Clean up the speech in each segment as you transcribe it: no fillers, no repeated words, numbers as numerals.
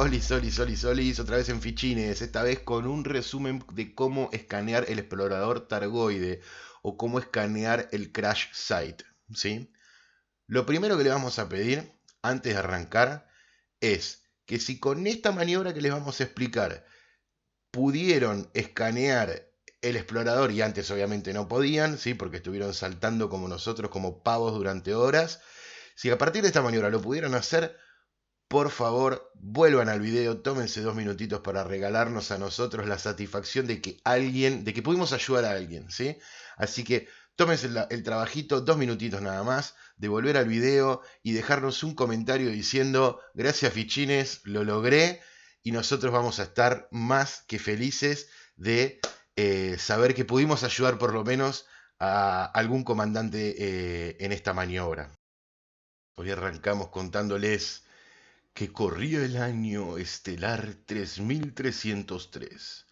Solis, otra vez en Fichines, esta vez con un resumen de cómo escanear el explorador Targoide o cómo escanear el crash site, ¿sí? Lo primero que le vamos a pedir antes de arrancar es que si con esta maniobra que les vamos a explicar pudieron escanear el explorador y antes obviamente no podían, ¿sí? Porque estuvieron saltando como nosotros, como pavos durante horas, si a partir de esta maniobra lo pudieron hacer, por favor, vuelvan al video, tómense 2 minutitos para regalarnos a nosotros la satisfacción de que pudimos ayudar a alguien, ¿sí? Así que tómense el trabajito, 2 minutitos nada más, de volver al video y dejarnos un comentario diciendo, gracias Fichines, lo logré, y nosotros vamos a estar más que felices de saber que pudimos ayudar por lo menos a algún comandante en esta maniobra. Hoy arrancamos contándoles que corría el año estelar 3303,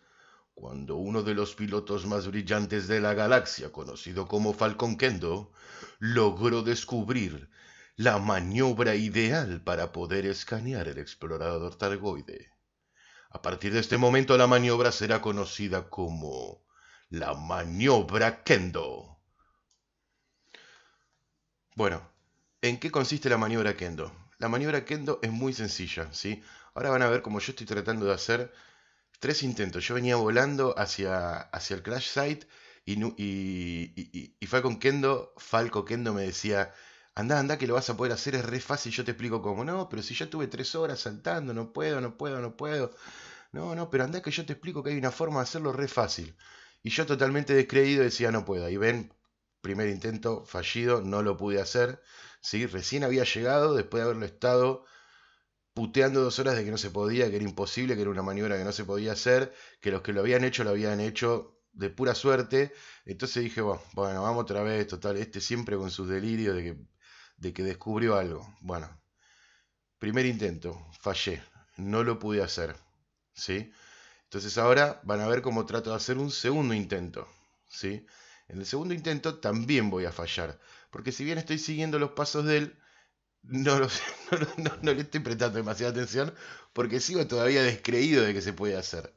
cuando uno de los pilotos más brillantes de la galaxia, conocido como Falcon Kendo, logró descubrir la maniobra ideal para poder escanear el explorador Targoide. A partir de este momento la maniobra será conocida como la maniobra Kendo. Bueno, ¿en qué consiste la maniobra Kendo? La maniobra Kendo es muy sencilla, ¿sí? Ahora van a ver cómo yo estoy tratando de hacer 3 intentos. Yo venía volando hacia el crash site y Falco Kendo me decía, anda, que lo vas a poder hacer, es re fácil, yo te explico cómo. No, pero si ya tuve 3 horas saltando, no puedo. No, pero anda que yo te explico que hay una forma de hacerlo re fácil. Y yo totalmente descreído decía, no puedo. Ahí ven, primer intento fallido, no lo pude hacer. ¿Sí? Recién había llegado, después de haberlo estado puteando 2 horas de que no se podía, que era imposible, que era una maniobra que no se podía hacer, que los que lo habían hecho de pura suerte. Entonces dije, bueno, vamos otra vez, total, este siempre con sus delirios de que descubrió algo. Bueno, primer intento, fallé, no lo pude hacer, ¿sí? Entonces ahora van a ver cómo trato de hacer un segundo intento, ¿sí? En el segundo intento también voy a fallar, porque si bien estoy siguiendo los pasos de él, no, no le estoy prestando demasiada atención porque sigo todavía descreído de que se puede hacer.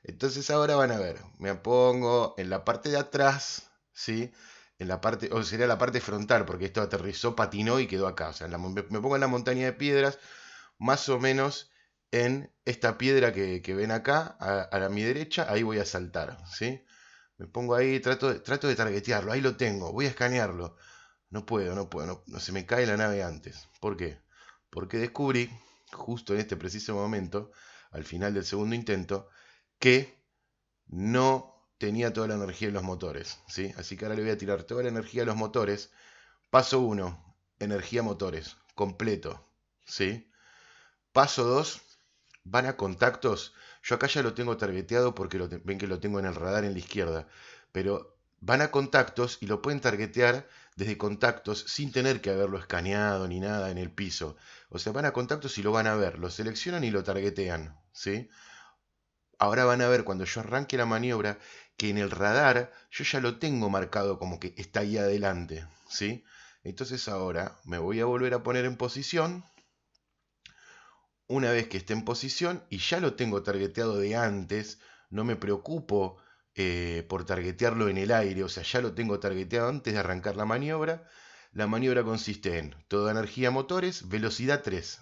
Entonces ahora van a ver, me pongo en la parte de atrás, ¿sí? En la parte, o sería la parte frontal, porque esto aterrizó, patinó y quedó acá. O sea, me pongo en la montaña de piedras, más o menos en esta piedra que ven acá, mi derecha, ahí voy a saltar, ¿sí? Me pongo ahí, trato de targetearlo, ahí lo tengo, voy a escanearlo. No se me cae la nave antes. ¿Por qué? Porque descubrí, justo en este preciso momento, al final del segundo intento, que no tenía toda la energía de los motores, ¿sí? Así que ahora le voy a tirar toda la energía a los motores. Paso 1, energía motores, completo, ¿sí? Paso 2, van a contactos. Yo acá ya lo tengo targeteado porque ven que lo tengo en el radar en la izquierda. Pero van a contactos y lo pueden targetear desde contactos sin tener que haberlo escaneado ni nada en el piso. O sea, van a contactos y lo van a ver. Lo seleccionan y lo targetean, ¿sí? Ahora van a ver cuando yo arranque la maniobra que en el radar yo ya lo tengo marcado como que está ahí adelante, ¿sí? Entonces ahora me voy a volver a poner en posición. Una vez que esté en posición y ya lo tengo targeteado de antes, no me preocupo por targetearlo en el aire, o sea, ya lo tengo targeteado antes de arrancar la maniobra. La maniobra consiste en toda energía motores, velocidad 3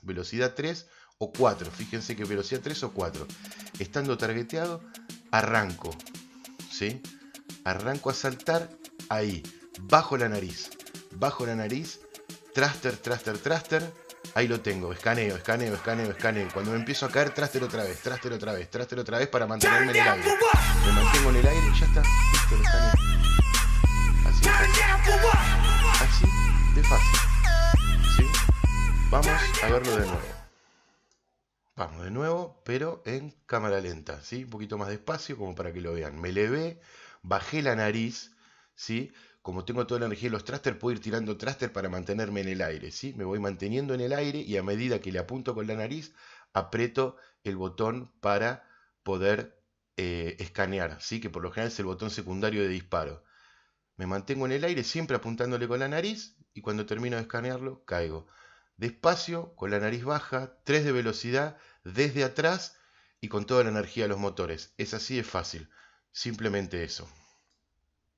o 4, fíjense que velocidad 3 o 4. Estando targeteado, arranco, ¿sí? Arranco a saltar ahí, bajo la nariz, thruster, ahí lo tengo, escaneo. Cuando me empiezo a caer, thruster otra vez para mantenerme en el aire. Me mantengo en el aire y ya está, listo, lo escaneo. Así de fácil, ¿sí? Vamos a verlo de nuevo. Vamos de nuevo, pero en cámara lenta, ¿sí? Un poquito más despacio como para que lo vean. Me elevé, bajé la nariz, ¿sí? Como tengo toda la energía de los thrusters, puedo ir tirando thruster para mantenerme en el aire, ¿sí? Me voy manteniendo en el aire y a medida que le apunto con la nariz, aprieto el botón para poder escanear, ¿sí? Que por lo general es el botón secundario de disparo. Me mantengo en el aire siempre apuntándole con la nariz y cuando termino de escanearlo, caigo. despacio, con la nariz baja, 3 de velocidad, desde atrás y con toda la energía de los motores. Es así de fácil, simplemente eso.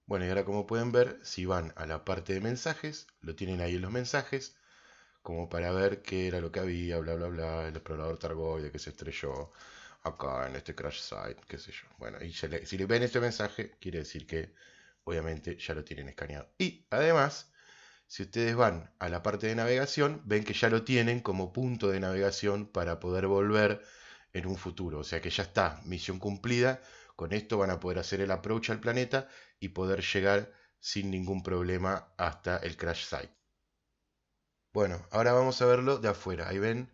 Bueno, y ahora como pueden ver, si van a la parte de mensajes, lo tienen ahí en los mensajes, como para ver qué era lo que había, bla bla bla, el explorador Targoide que se estrelló acá en este crash site, qué sé yo. Bueno, y si le ven este mensaje, quiere decir que obviamente ya lo tienen escaneado. Y además, si ustedes van a la parte de navegación, ven que ya lo tienen como punto de navegación para poder volver en un futuro. O sea que ya está, misión cumplida. Con esto van a poder hacer el approach al planeta y poder llegar sin ningún problema hasta el crash site. Bueno, ahora vamos a verlo de afuera. Ahí ven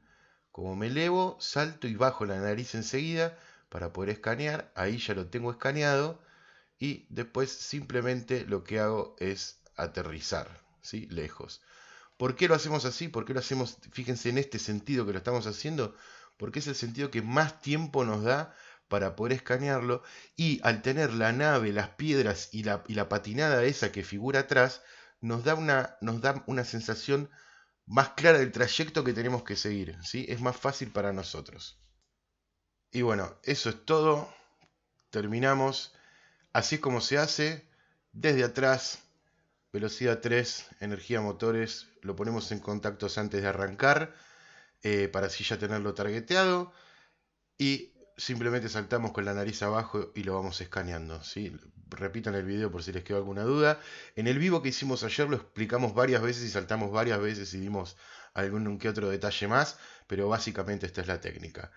como me elevo, salto y bajo la nariz enseguida para poder escanear. Ahí ya lo tengo escaneado. Y después simplemente lo que hago es aterrizar, ¿sí? Lejos. ¿Por qué lo hacemos así? ¿Por qué lo hacemos, fíjense en este sentido que lo estamos haciendo? Porque es el sentido que más tiempo nos da para poder escanearlo y al tener la nave, las piedras y la patinada esa que figura atrás, nos da una sensación más clara del trayecto que tenemos que seguir, ¿sí? Es más fácil para nosotros. Y bueno, eso es todo. Terminamos. Así es como se hace. Desde atrás, velocidad 3, energía motores. Lo ponemos en contactos antes de arrancar, para así ya tenerlo targeteado. Y simplemente saltamos con la nariz abajo y lo vamos escaneando, ¿sí? Repitan el video por si les quedó alguna duda. En el vivo que hicimos ayer lo explicamos varias veces y saltamos varias veces y dimos algún que otro detalle más, pero básicamente esta es la técnica.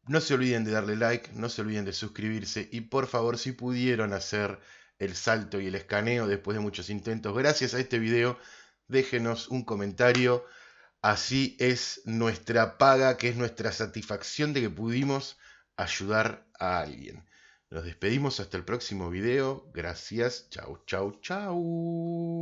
No se olviden de darle like, no se olviden de suscribirse y por favor, si pudieron hacer el salto y el escaneo después de muchos intentos, gracias a este video, déjenos un comentario. Así es nuestra paga, que es nuestra satisfacción de que pudimos ayudar a alguien. Nos despedimos hasta el próximo video. Gracias. Chau, chau, chau.